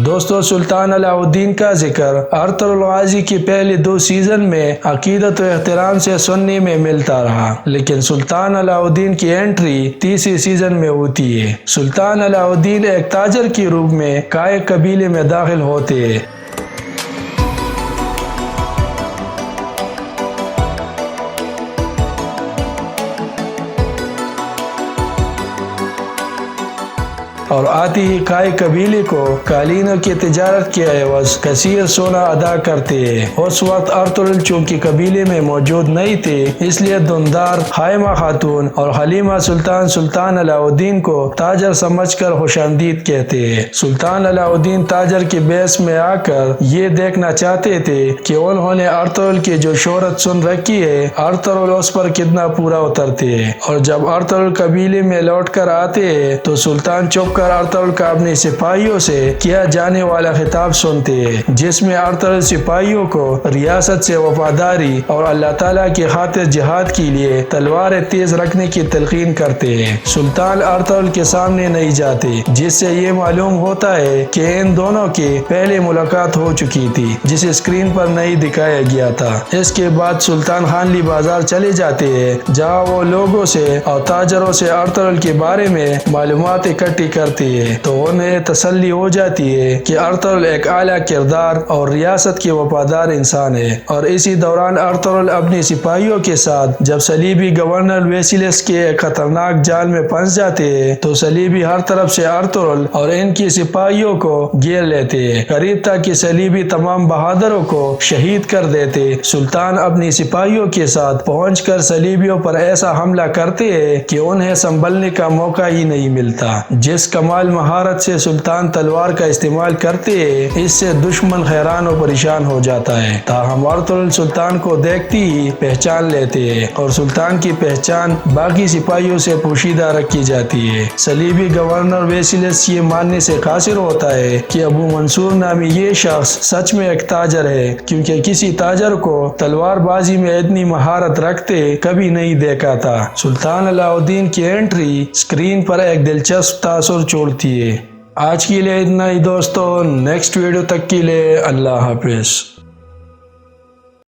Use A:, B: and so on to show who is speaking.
A: دوستو، سلطان علاء الدین کا ذکر ارطغرل غازی کی پہلی 2 سیزن میں عقیدت و احترام سے سننے میں ملتا رہا، لیکن سلطان علاء الدین کی انٹری 30 سیزن میں ہوتی ہے۔ سلطان علاء الدین ایک تاجر کے روپ میں کائک قبیلے میں داخل ہوتے ہیں۔ اور آتی ہی کائی قبیلے کو قالینوں کی تجارت کے عوض کثیر سونا ادا کرتے ہیں۔ اس وقت ارطغرل چونکہ قبیلے میں موجود نہیں تھے، اس لیے دندار حائمہ خاتون اور حلیمہ سلطان سلطان علاء الدین کو تاجر سمجھ کر خوش آمدید کہتے ہیں۔ سلطان علاء الدین تاجر کے بیس میں آ کر یہ دیکھنا چاہتے تھے کہ انہوں نے ارطغرل کی جو شہرت سن رکھی ہے، ارطغرل اس پر کتنا پورا اترتے ہیں۔ اور جب ارطغرل قبیلے میں لوٹ کر آتے ہیں تو سلطان چپ کر ارطغرل کا اپنے سپاہیوں سے کیا جانے والا خطاب سنتے ہیں، جس میں ارطغرل سپاہیوں کو ریاست سے وفاداری اور اللہ تعالیٰ کی خاطر جہاد کے لیے تلواریں تیز رکھنے کی تلقین کرتے ہیں۔ سلطان ارطغرل کے سامنے نہیں جاتے، جس سے یہ معلوم ہوتا ہے کہ ان دونوں کی پہلے ملاقات ہو چکی تھی، جسے اسکرین پر نہیں دکھایا گیا تھا۔ اس کے بعد سلطان خانلی بازار چلے جاتے ہیں، جہاں وہ لوگوں سے اور تاجروں سے ارطغرل کے بارے میں معلومات اکٹھی کرتے ہیں، تو انہیں تسلی ہو جاتی ہے کہ ارطغرل ایک اعلیٰ کردار اور ریاست کے وفادار انسان ہے۔ اور اسی دوران ارطغرل اپنے سپاہیوں کے ساتھ جب صلیبی گورنر ویسیلس کے ایک خطرناک جال میں پھنس جاتے ہیں تو صلیبی ہر طرف سے ارطغرل اور ان کی سپاہیوں کو گھیر لیتے ہیں، قریب تک کہ صلیبی تمام بہادروں کو شہید کر دیتے۔ سلطان اپنی سپاہیوں کے ساتھ پہنچ کر صلیبیوں پر ایسا حملہ کرتے ہیں کہ انہیں سنبھلنے کا موقع ہی نہیں ملتا۔ جس کمال مہارت سے سلطان تلوار کا استعمال کرتے ہیں، اس سے دشمن حیران و پریشان ہو جاتا ہے۔ تاہم ارطغرل سلطان کو دیکھتی ہی پہچان لیتے ہیں اور سلطان کی پہچان باقی سپاہیوں سے پوشیدہ رکھی جاتی ہے۔ صلیبی گورنر ویسیلس یہ ماننے سے قاصر ہوتا ہے کہ ابو منصور نامی یہ شخص سچ میں ایک تاجر ہے، کیونکہ کسی تاجر کو تلوار بازی میں اتنی مہارت رکھتے کبھی نہیں دیکھا تھا۔ سلطان علاء الدین کی انٹری اسکرین پر ایک دلچسپ تاثر چھوڑتی ہے۔ آج کے لیے اتنا ہی دوستو، نیکسٹ ویڈیو تک کے لیے اللہ حافظ۔